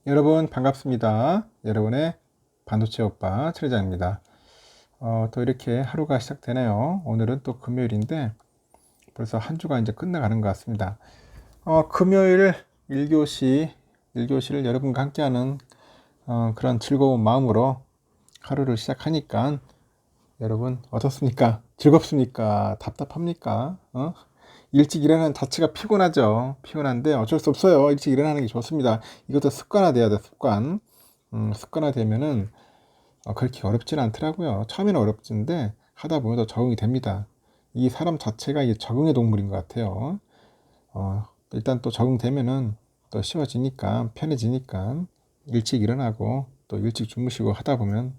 여러분 반갑습니다. 여러분의 반도체 오빠 최회장입니다. 또 이렇게 하루가 시작되네요. 오늘은 또 금요일인데 벌써 한 주가 이제 끝나가는 것 같습니다. 금요일 1교시를 여러분과 함께하는 그런 즐거운 마음으로 하루를 시작하니까 여러분 어떻습니까? 즐겁습니까? 답답합니까? 일찍 일어나는 자체가 피곤하죠. 피곤한데 어쩔 수 없어요. 일찍 일어나는 게 좋습니다. 이것도 습관화돼야 돼, 습관. 습관화되면은 그렇게 어렵지는 않더라고요. 처음에는 어렵진데 하다 보면 더 적응이 됩니다. 이 사람 자체가 이게 적응의 동물인 것 같아요. 일단 또 적응되면은 또 쉬워지니까 편해지니까 일찍 일어나고 또 일찍 주무시고 하다 보면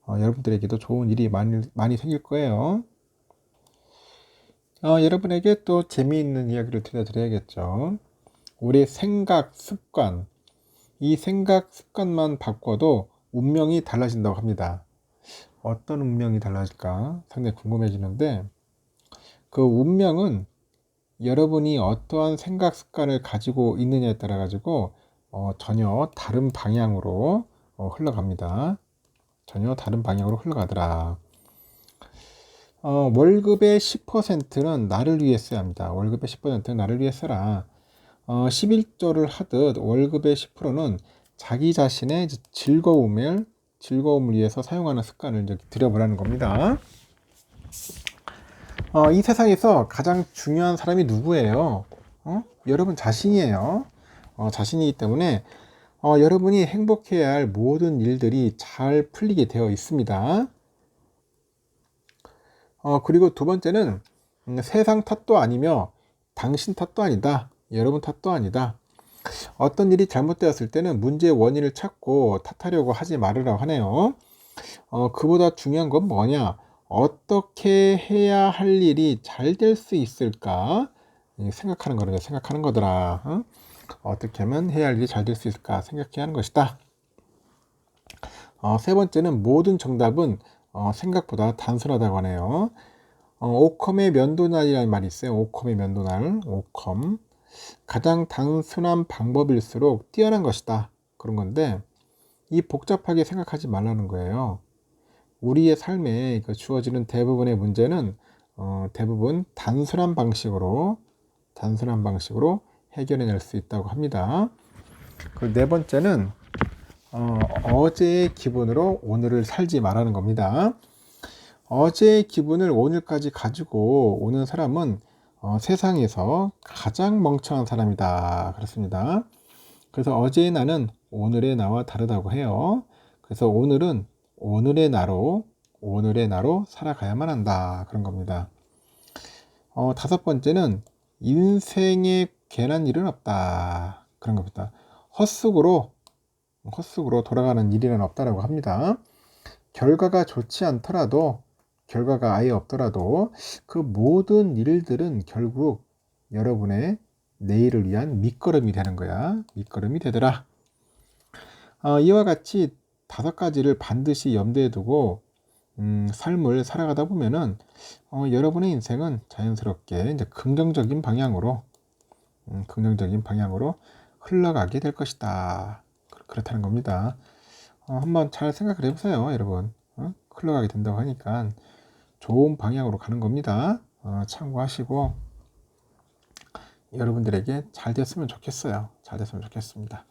여러분들에게도 좋은 일이 많이 생길 거예요. 여러분에게 또 재미있는 이야기를 들려드려야겠죠. 우리 생각 습관, 이 생각 습관만 바꿔도 운명이 달라진다고 합니다. 어떤 운명이 달라질까 상당히 궁금해지는데, 그 운명은 여러분이 어떠한 생각 습관을 가지고 있느냐에 따라 가지고 전혀 다른 방향으로 흘러갑니다. 전혀 다른 방향으로 흘러가더라. 월급의 10%는 나를 위해 써야 합니다. 월급의 10%는 나를 위해 써라. 11조를 하듯 월급의 10%는 자기 자신의 즐거움을 위해서 사용하는 습관을 이제 들여보라는 겁니다. 이 세상에서 가장 중요한 사람이 누구예요? 여러분 자신이에요. 자신이기 때문에 여러분이 행복해야 할 모든 일들이 잘 풀리게 되어 있습니다. 그리고 두 번째는 세상 탓도 아니며 당신 탓도 아니다. 여러분 탓도 아니다. 어떤 일이 잘못되었을 때는 문제의 원인을 찾고 탓하려고 하지 말으라고 하네요. 그보다 중요한 건 뭐냐? 어떻게 해야 할 일이 잘 될 수 있을까? 생각하는 거를 생각하는 거더라. 어떻게 하면 해야 할 일이 잘 될 수 있을까? 생각해야 하는 것이다. 세 번째는 모든 정답은 생각보다 단순하다고 하네요. 오컴의 면도날이라는 말이 있어요. 오컴의 면도날, 오컴. 가장 단순한 방법일수록 뛰어난 것이다. 그런 건데, 이 복잡하게 생각하지 말라는 거예요. 우리의 삶에 주어지는 대부분의 문제는 대부분 단순한 방식으로 해결해낼 수 있다고 합니다. 그 네 번째는 어제의 기분으로 오늘을 살지 말라는 겁니다. 어제의 기분을 오늘까지 가지고 오는 사람은 세상에서 가장 멍청한 사람이다. 그렇습니다. 그래서 어제의 나는 오늘의 나와 다르다고 해요. 그래서 오늘은 오늘의 나로 살아가야만 한다. 그런 겁니다. 다섯 번째는 인생에 괜한 일은 없다. 그런 겁니다. 헛수고로 돌아가는 일이란 없다라고 합니다. 결과가 좋지 않더라도, 결과가 아예 없더라도 그 모든 일들은 결국 여러분의 내일을 위한 밑거름이 되는 거야. 밑거름이 되더라. 이와 같이 다섯 가지를 반드시 염두에 두고 삶을 살아가다 보면은 여러분의 인생은 자연스럽게 이제 긍정적인 방향으로 흘러가게 될 것이다. 그렇다는 겁니다. 한번 잘 생각을 해보세요, 여러분. 흘러가게 된다고 하니까 좋은 방향으로 가는 겁니다. 참고하시고 여러분들에게 잘 됐으면 좋겠어요. 잘 됐으면 좋겠습니다.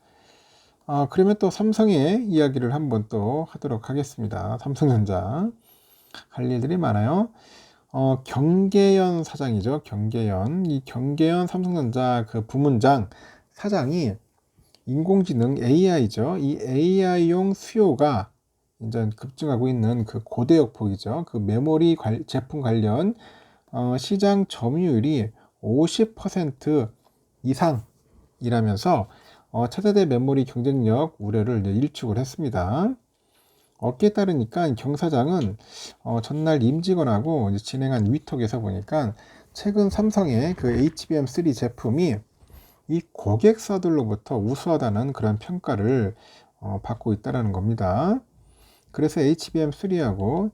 그러면 또 삼성의 이야기를 한번 또 하도록 하겠습니다. 삼성전자 할 일들이 많아요. 경계연 사장이죠. 이 경계연 삼성전자 그 부문장 사장이 인공지능 AI죠. 이 AI용 수요가 이제 급증하고 있는 그 고대역폭이죠. 그 메모리 제품 관련 시장 점유율이 50% 이상이라면서 차세대 메모리 경쟁력 우려를 일축을 했습니다. 어깨에 따르니까 경 사장은 전날 임직원하고 진행한 위톡에서 보니까 최근 삼성의 그 HBM3 제품이 이 고객사들로부터 우수하다는 그런 평가를 받고 있다는 겁니다. 그래서 HBM3하고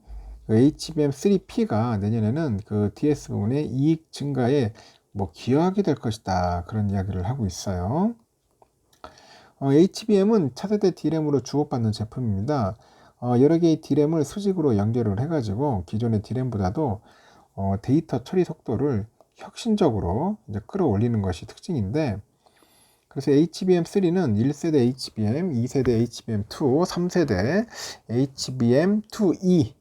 HBM3P가 내년에는 그 DS 부분의 이익 증가에 기여하게 될 것이다. 그런 이야기를 하고 있어요. HBM은 차세대 D램으로 주고받는 제품입니다. 여러 개의 D램을 수직으로 연결을 해가지고 기존의 D램보다도 데이터 처리 속도를 혁신적으로 이제 끌어올리는 것이 특징인데, 그래서 HBM3는 1세대 HBM, 2세대 HBM2, 3세대 HBM2E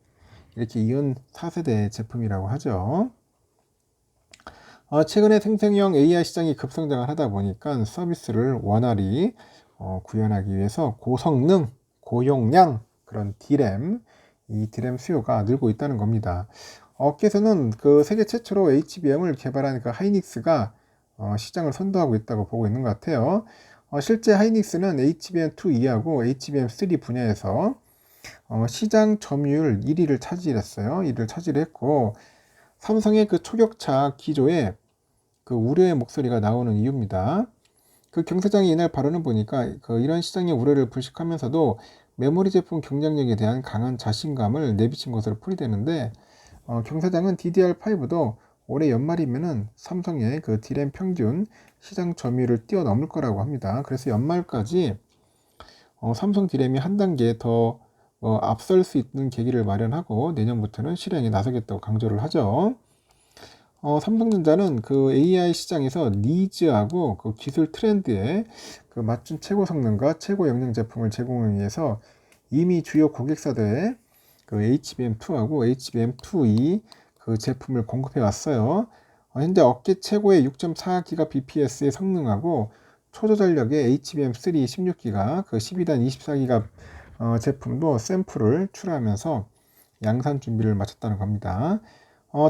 이렇게 이은 4세대 제품이라고 하죠. 최근에 생성형 AI 시장이 급성장을 하다 보니까 서비스를 원활히 구현하기 위해서 고성능, 고용량 그런 D램, 이 D램 수요가 늘고 있다는 겁니다. 업계에서는 그 세계 최초로 HBM을 개발한 그 하이닉스가 시장을 선도하고 있다고 보고 있는 것 같아요. 실제 하이닉스는 HBM2E하고 HBM3 분야에서 시장 점유율 1위를 차지했어요. 1위를 차지했고, 삼성의 그 초격차 기조에 그 우려의 목소리가 나오는 이유입니다. 그 경사장이 이날 발언을 보니까 이런 시장의 우려를 불식하면서도 메모리 제품 경쟁력에 대한 강한 자신감을 내비친 것으로 풀이되는데, 경사장은 DDR5도 올해 연말이면은 삼성의 그 D램 평균 시장 점유율을 뛰어넘을 거라고 합니다. 그래서 연말까지 삼성 D램이 한 단계 더 앞설 수 있는 계기를 마련하고 내년부터는 실행에 나서겠다고 강조를 하죠. 삼성전자는 그 AI 시장에서 니즈하고 그 기술 트렌드에 그 맞춘 최고 성능과 최고 영양 제품을 제공하기 위해서 이미 주요 고객사들의 그 HBM2하고 HBM2E 그 제품을 공급해 왔어요. 현재 업계 최고의 6.4GBps의 성능하고 초저전력의 HBM3 16기가 그 12단 24기가 제품도 샘플을 출하하면서 양산 준비를 마쳤다는 겁니다.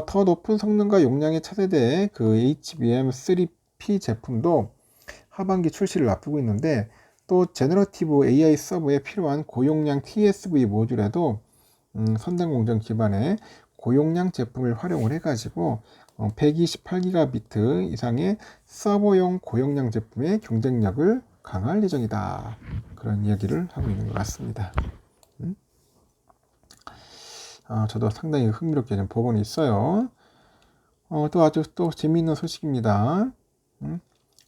더 높은 성능과 용량의 차세대의 그 HBM3P 제품도 하반기 출시를 앞두고 있는데, 또 제너러티브 AI 서버에 필요한 고용량 TSV 모듈에도 선단 공정 기반의 고용량 제품을 활용을 해가지고 128GB 이상의 서버용 고용량 제품의 경쟁력을 강화할 예정이다. 그런 이야기를 하고 있는 것 같습니다. 저도 상당히 흥미롭게 좀 보고는 있어요. 또 아주 또 재미있는 소식입니다.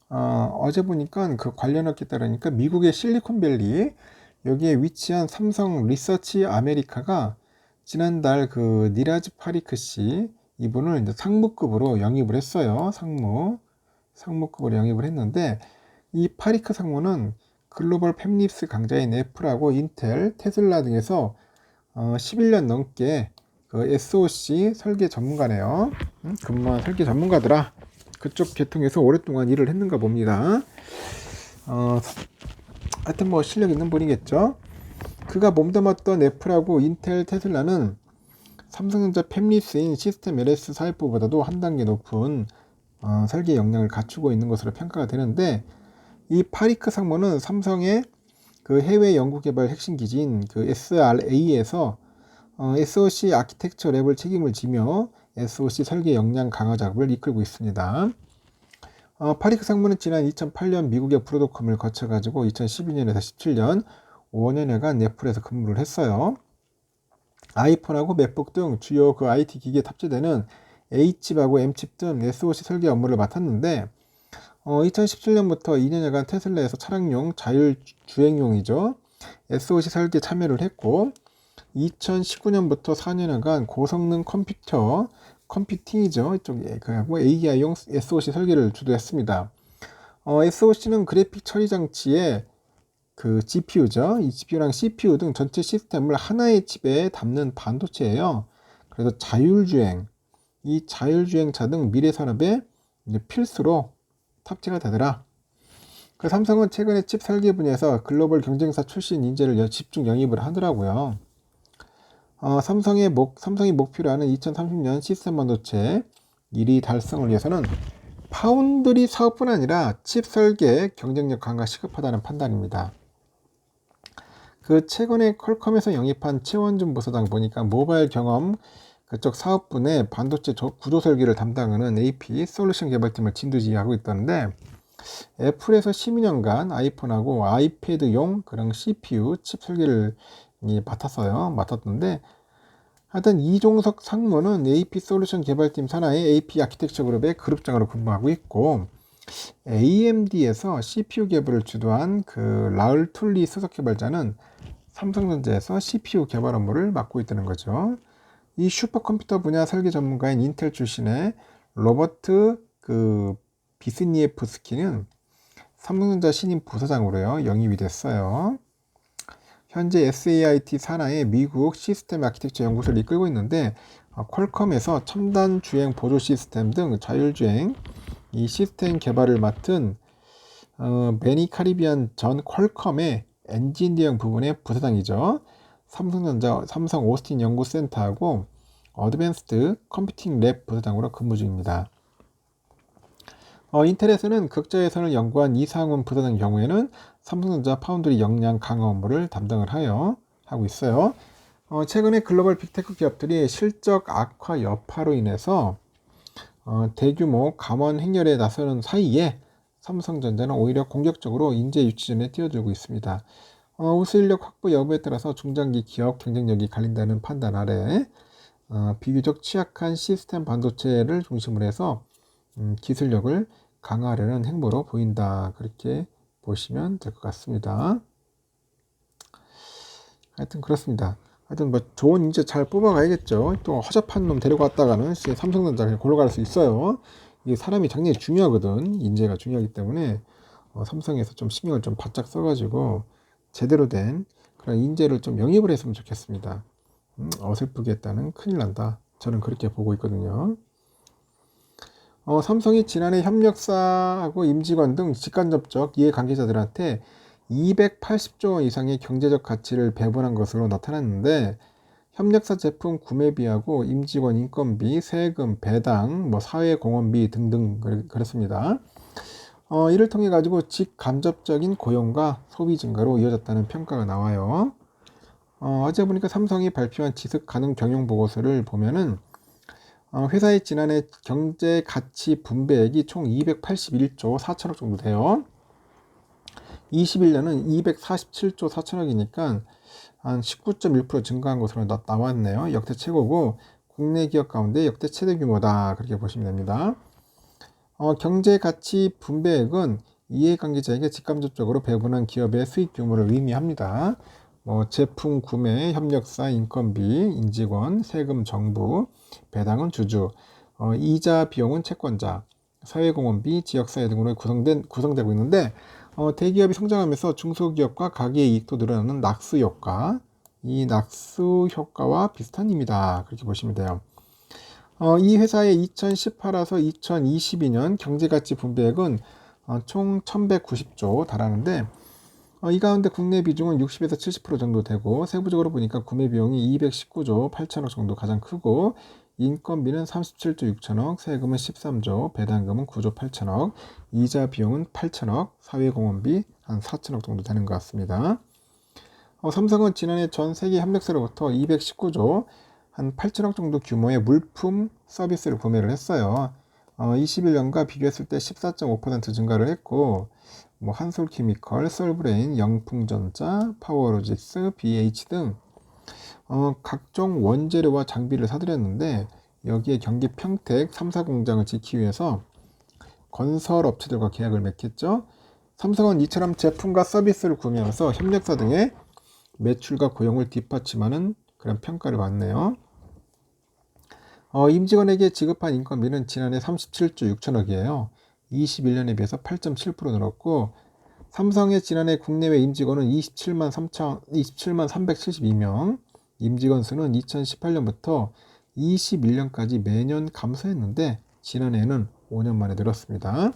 어제 보니까 그 관련 업계 따르니까 미국의 실리콘밸리 여기에 위치한 삼성 리서치 아메리카가 지난달 그 니라즈 파리크 씨 이분을 이제 상무급으로 영입을 했어요. 상무급으로 영입을 했는데, 이 파리크 상무는 글로벌 팹립스 강자인 애플하고 인텔, 테슬라 등에서 11년 넘게 그 SoC 설계 전문가네요. 근무한 설계 전문가더라. 그쪽 계통에서 오랫동안 일을 했는가 봅니다. 하여튼 뭐 실력 있는 분이겠죠. 그가 몸담았던 애플하고 인텔, 테슬라는 삼성전자 팹립스인 시스템 LS 사회부보다도 한 단계 높은 설계 역량을 갖추고 있는 것으로 평가가 되는데, 이 파리크 상무는 삼성의 그 해외 연구개발 핵심 기지인 그 SRA에서 SoC 아키텍처 랩을 책임을 지며 SoC 설계 역량 강화 작업을 이끌고 있습니다. 파리크 상무는 지난 2008년 미국의 브로드컴을 거쳐가지고 2012년에서 17년 5년여간 애플에서 근무를 했어요. 아이폰하고 맥북 등 주요 그 IT 기기에 탑재되는 H칩하고 M칩 등 SoC 설계 업무를 맡았는데, 2017년부터 2년여간 테슬라에서 차량용 자율주행용이죠. SoC 설계 참여를 했고, 2019년부터 4년여간 고성능 컴퓨팅이죠. 이쪽에 그하고 AI용 SoC 설계를 주도했습니다. SoC는 그래픽 처리 장치에 그 GPU죠. 이 GPU랑 CPU 등 전체 시스템을 하나의 칩에 담는 반도체예요. 그래서 이 자율주행차 등 미래 산업에 이제 필수로 탑재가 되더라. 그 삼성은 최근에 칩 설계 분야에서 글로벌 경쟁사 출신 인재를 집중 영입을 하더라고요. 삼성이 목표로 하는 2030년 시스템 반도체 1위 달성을 위해서는 파운드리 사업뿐 아니라 칩 설계 경쟁력 강화 시급하다는 판단입니다. 그 최근에 퀄컴에서 영입한 최원준 부사장 보니까 모바일 경험 그쪽 사업분의 반도체 구조 설계를 담당하는 AP 솔루션 개발팀을 진두지휘하고 있던데, 애플에서 12년간 아이폰하고 아이패드용 그런 CPU 칩 설계를 맡았던데, 하여튼 이종석 상무는 AP 솔루션 개발팀 산하의 AP 아키텍처 그룹의 그룹장으로 근무하고 있고, AMD에서 CPU 개발을 주도한 그 라울 툴리 수석 개발자는 삼성전자에서 CPU 개발 업무를 맡고 있다는 거죠. 이 슈퍼컴퓨터 분야 설계 전문가인 인텔 출신의 로버트 비스니예프스키는 삼성전자 신임 부사장으로요 영입이 됐어요. 현재 SAIT 산하의 미국 시스템 아키텍처 연구소를 이끌고 있는데 퀄컴에서 첨단 주행 보조 시스템 등 자율주행 이 시스템 개발을 맡은 매니 카리비안 전 퀄컴의 엔지니어링 부분의 부사장이죠. 삼성전자 삼성 오스틴 연구센터하고 어드밴스드 컴퓨팅 랩 부사장으로 근무 중입니다. 인텔에서는 극자 예산을 연구한 이상훈 부사장 경우에는 삼성전자 파운드리 역량 강화 업무를 담당을 하고 있어요. 최근에 글로벌 빅테크 기업들이 실적 악화 여파로 인해서 대규모 감원 행렬에 나서는 사이에 삼성전자는 오히려 공격적으로 인재 유치전에 뛰어들고 있습니다. 우수 인력 확보 여부에 따라서 중장기 기업 경쟁력이 갈린다는 판단 아래 비교적 취약한 시스템 반도체를 중심으로 해서 기술력을 강화하려는 행보로 보인다. 그렇게 보시면 될 것 같습니다. 하여튼 그렇습니다. 하여튼 뭐 좋은 인재 잘 뽑아가야겠죠. 또 허접한 놈 데리고 왔다가는 삼성전자 그냥 골로 갈 수 있어요. 이게 사람이 굉장히 중요하거든. 인재가 중요하기 때문에 삼성에서 좀 신경을 좀 바짝 써가지고 제대로 된 그런 인재를 좀 영입을 했으면 좋겠습니다. 어설프게 했다는 큰일 난다. 저는 그렇게 보고 있거든요. 삼성이 지난해 협력사하고 임직원 등 직간접적 이해관계자들한테 280조 원 이상의 경제적 가치를 배분한 것으로 나타났는데 협력사 제품 구매비하고 임직원 인건비, 세금, 배당, 사회공헌비 등등 그렇습니다. 이를 통해 가지고 직간접적인 고용과 소비 증가로 이어졌다는 평가가 나와요. 어제 보니까 삼성이 발표한 지속 가능 경영 보고서를 보면은 회사의 지난해 경제 가치 분배액이 총 281조 4천억 정도 돼요. 21년은 247조 4천억이니까 한 19.1% 증가한 것으로 나왔네요. 역대 최고고 국내 기업 가운데 역대 최대 규모다. 그렇게 보시면 됩니다. 경제 가치 분배액은 이해관계자에게 직간접적으로 배분한 기업의 수익 규모를 의미합니다. 제품 구매, 협력사, 인건비, 인직원, 세금, 정부, 배당은 주주, 이자 비용은 채권자, 사회공헌비, 지역사회 등으로 구성되고 있는데 대기업이 성장하면서 중소기업과 가계의 이익도 늘어나는 낙수 효과, 이 낙수 효과와 비슷한 의미다. 그렇게 보시면 돼요. 이 회사의 2018에서 2022년 경제가치 분배액은 총 1190조 달하는데 이 가운데 국내 비중은 60에서 70% 정도 되고 세부적으로 보니까 구매 비용이 219조 8천억 정도 가장 크고 인건비는 37조 6천억, 세금은 13조, 배당금은 9조 8천억, 이자 비용은 8천억, 사회공헌비 한 4천억 정도 되는 것 같습니다. 삼성은 지난해 전 세계 협력사로부터 219조 한 8천억 정도 규모의 물품 서비스를 구매를 했어요. 21년과 비교했을 때 14.5% 증가를 했고 한솔케미컬, 솔브레인, 영풍전자, 파워로직스, BH 등 각종 원재료와 장비를 사들였는데 여기에 경기 평택 3사 공장을 짓기 위해서 건설 업체들과 계약을 맺겠죠. 삼성은 이처럼 제품과 서비스를 구매하면서 협력사 등의 매출과 고용을 뒷받침하는 그런 평가를 받네요. 임직원에게 지급한 인건비는 지난해 37조 6천억이에요. 21년에 비해서 8.7% 늘었고 삼성의 지난해 국내외 임직원은 27만 372명, 임직원 수는 2018년부터 21년까지 매년 감소했는데 지난해에는 5년 만에 늘었습니다.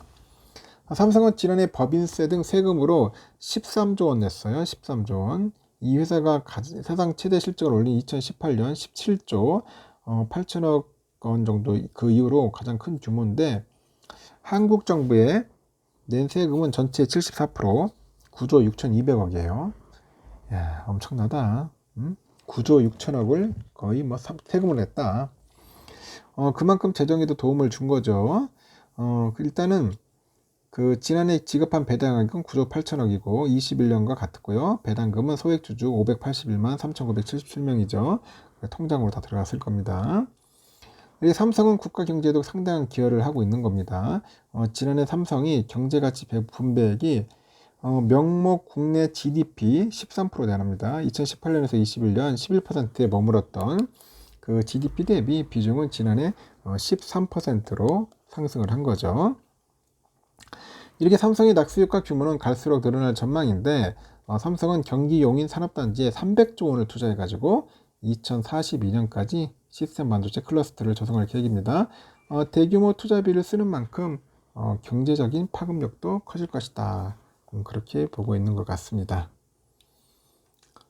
삼성은 지난해 법인세 등 세금으로 13조 원 냈어요. 13조 원. 이 회사가 세상 최대 실적을 올린 2018년 17조 8천억 원 정도 그 이후로 가장 큰 규모인데 한국 정부의 낸 세금은 전체 74%, 9조 6,200억이에요. 야, 엄청나다. 9조 6천억을 거의 세금을 냈다. 그만큼 재정에도 도움을 준 거죠. 일단은 지난해 지급한 배당액은 9조 8천억이고 21년과 같았고요. 배당금은 소액주주 581만 3,977명이죠. 통장으로 다 들어갔을 겁니다. 이 삼성은 국가 경제에도 상당한 기여를 하고 있는 겁니다. 지난해 삼성이 경제가치 분배액이 명목 국내 GDP 13% 대납니다. 2018년에서 21년 11%에 머물었던 그 GDP 대비 비중은 지난해 13%로 상승을 한 거죠. 이렇게 삼성의 낙수효과 규모는 갈수록 늘어날 전망인데 삼성은 경기 용인 산업단지에 300조 원을 투자해가지고 2042년까지 시스템 반도체 클러스터를 조성할 계획입니다. 대규모 투자비를 쓰는 만큼 경제적인 파급력도 커질 것이다. 그렇게 보고 있는 것 같습니다.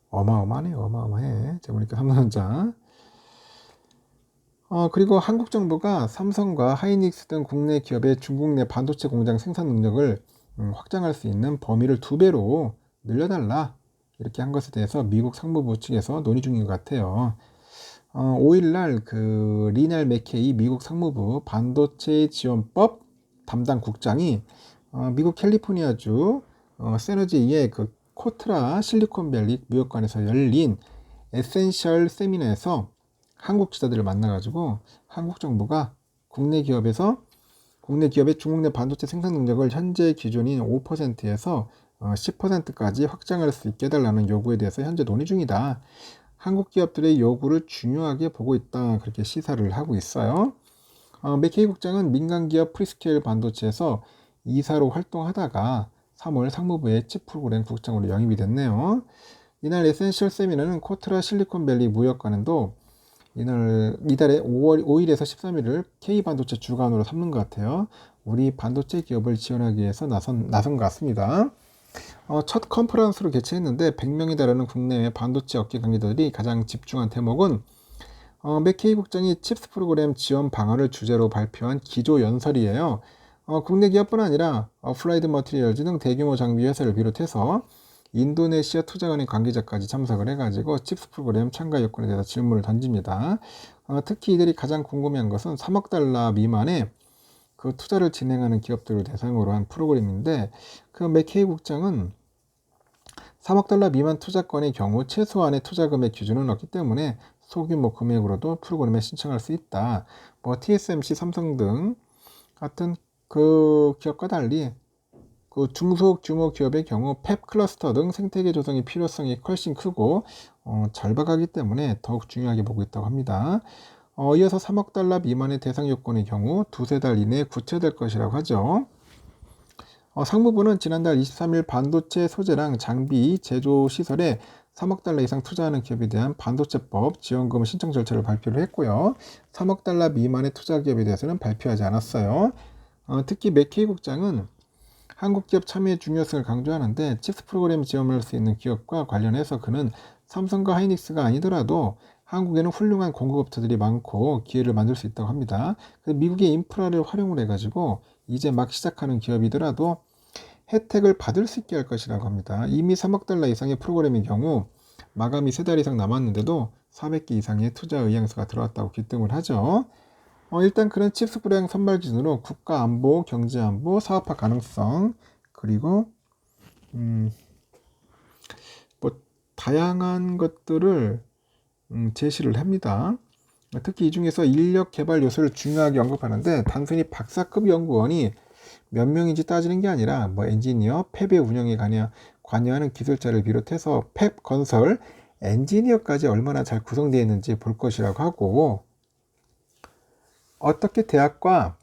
어마어마하네, 어마어마해. 제가 보니까 삼성전자. 그리고 한국 정부가 삼성과 하이닉스 등 국내 기업의 중국 내 반도체 공장 생산 능력을 확장할 수 있는 범위를 2배로 늘려달라. 이렇게 한 것에 대해서 미국 상무부 측에서 논의 중인 것 같아요. 5일날 그 리날 맥케이 미국 상무부 반도체 지원법 담당 국장이 미국 캘리포니아주 세너지의 그 코트라 실리콘밸리 무역관에서 열린 에센셜 세미나에서 한국 지도자들을 만나가지고 한국 정부가 국내 기업의 중국 내 반도체 생산 능력을 현재 기준인 5%에서 10%까지 확장할 수 있게 해달라는 요구에 대해서 현재 논의 중이다. 한국 기업들의 요구를 중요하게 보고 있다. 그렇게 시사를 하고 있어요. 맥케이 국장은 민간기업 프리스케일 반도체에서 이사로 활동하다가 3월 상무부의 칩 프로그램 국장으로 영입이 됐네요. 이날 에센셜 세미나는 코트라 실리콘밸리 무역관도 이달에 5일에서 13일을 K반도체 주간으로 삼는 것 같아요. 우리 반도체 기업을 지원하기 위해서 나선 것 같습니다. 첫 컨퍼런스로 개최했는데 100명에 달하는 국내외 반도체 업계 관계자들이 가장 집중한 대목은 맥케이 국장이 칩스 프로그램 지원 방안을 주제로 발표한 기조 연설이에요. 국내 기업뿐 아니라 어플라이드 머티리얼즈 등 대규모 장비 회사를 비롯해서 인도네시아 투자은행 관계자까지 참석을 해가지고 칩스 프로그램 참가 요건에 대해서 질문을 던집니다. 특히 이들이 가장 궁금해한 것은 3억 달러 미만의 그 투자를 진행하는 기업들을 대상으로 한 프로그램인데 그 맥케이 국장은 3억 달러 미만 투자권의 경우 최소한의 투자 금액 기준은 없기 때문에 소규모 금액으로도 프로그램에 신청할 수 있다. TSMC, 삼성 등 같은 그 기업과 달리 그 중소규모 기업의 경우 팹 클러스터 등 생태계 조성의 필요성이 훨씬 크고 절박하기 때문에 더욱 중요하게 보고 있다고 합니다. 이어서 3억 달러 미만의 대상 요건의 경우 두세 달 이내에 구체될 것이라고 하죠. 상무부는 지난달 23일 반도체 소재랑 장비 제조 시설에 3억 달러 이상 투자하는 기업에 대한 반도체법 지원금 신청 절차를 발표를 했고요. 3억 달러 미만의 투자 기업에 대해서는 발표하지 않았어요. 특히 맥케이 국장은 한국 기업 참여의 중요성을 강조하는데 칩스 프로그램 지원할 수 있는 기업과 관련해서 그는 삼성과 하이닉스가 아니더라도 한국에는 훌륭한 공급업체들이 많고 기회를 만들 수 있다고 합니다. 미국의 인프라를 활용을 해가지고 이제 막 시작하는 기업이더라도 혜택을 받을 수 있게 할 것이라고 합니다. 이미 3억 달러 이상의 프로그램의 경우 마감이 3달 이상 남았는데도 400개 이상의 투자 의향서가 들어왔다고 기뜸을 하죠. 일단 그런 칩스 불량 선발 기준으로 국가 안보, 경제 안보, 사업화 가능성 그리고 다양한 것들을 제시를 합니다. 특히 이 중에서 인력 개발 요소를 중요하게 언급하는데 단순히 박사급 연구원이 몇 명인지 따지는 게 아니라 엔지니어, 팹의 운영에 관여하는 기술자를 비롯해서 팹 건설 엔지니어까지 얼마나 잘 구성되어 있는지 볼 것이라고 하고 어떻게 대학과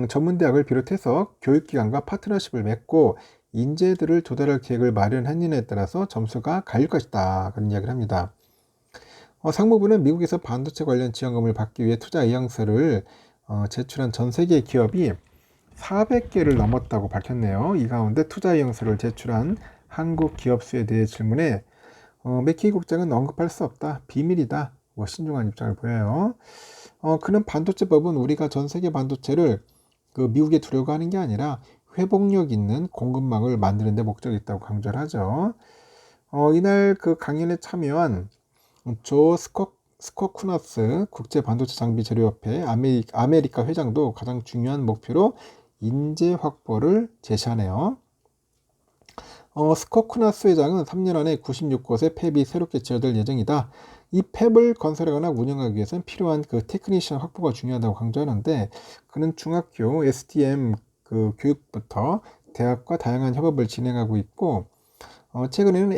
전문대학을 비롯해서 교육기관과 파트너십을 맺고 인재들을 조달할 계획을 마련했느냐에 따라서 점수가 갈릴 것이다. 그런 이야기를 합니다. 상무부는 미국에서 반도체 관련 지원금을 받기 위해 투자 의향서를 제출한 전 세계 기업이 400개를 넘었다고 밝혔네요. 이 가운데 투자 의향서를 제출한 한국 기업 수에 대해 질문에 맥케이 국장은 언급할 수 없다. 비밀이다. 신중한 입장을 보여요. 그는 반도체법은 우리가 전 세계 반도체를 그 미국에 두려고 하는 게 아니라 회복력 있는 공급망을 만드는 데 목적이 있다고 강조를 하죠. 이날 그 강연에 참여한 조 스코쿠너스 국제 반도체 장비 재료협회 아메리카 회장도 가장 중요한 목표로 인재 확보를 제시하네요. 스코쿠나스 회장은 3년 안에 96곳의 팹이 새롭게 지어질 예정이다. 이 팹을 건설하거나 운영하기 위해서는 필요한 그 테크니션 확보가 중요하다고 강조하는데, 그는 중학교 STM 그 교육부터 대학과 다양한 협업을 진행하고 있고, 최근에는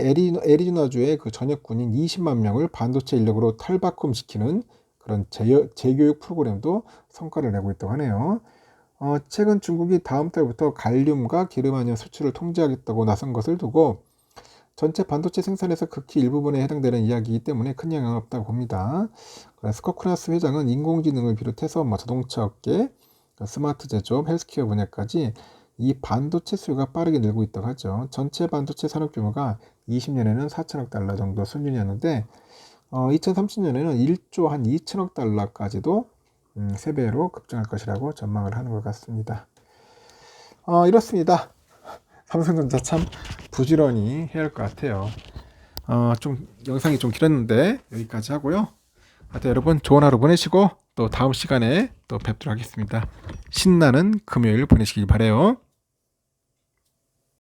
애리조나주의 그 전역군인 20만 명을 반도체 인력으로 탈바꿈시키는 그런 재교육 프로그램도 성과를 내고 있다고 하네요. 최근 중국이 다음 달부터 갈륨과 게르마늄 수출을 통제하겠다고 나선 것을 두고 전체 반도체 생산에서 극히 일부분에 해당되는 이야기이기 때문에 큰 영향은 없다고 봅니다. 스코쿠나스 회장은 인공지능을 비롯해서 자동차 업계, 스마트 제조업, 헬스케어 분야까지 이 반도체 수요가 빠르게 늘고 있다고 하죠. 전체 반도체 산업 규모가 20년에는 4천억 달러 정도 수준이었는데 2030년에는 1조 한 2천억 달러까지도 3배로 급증할 것이라고 전망을 하는 것 같습니다. 이렇습니다. 삼성전자 참 부지런히 해야 할 것 같아요. 좀 영상이 좀 길었는데 여기까지 하고요. 하여튼 여러분 좋은 하루 보내시고 또 다음 시간에 또 뵙도록 하겠습니다. 신나는 금요일 보내시길 바래요.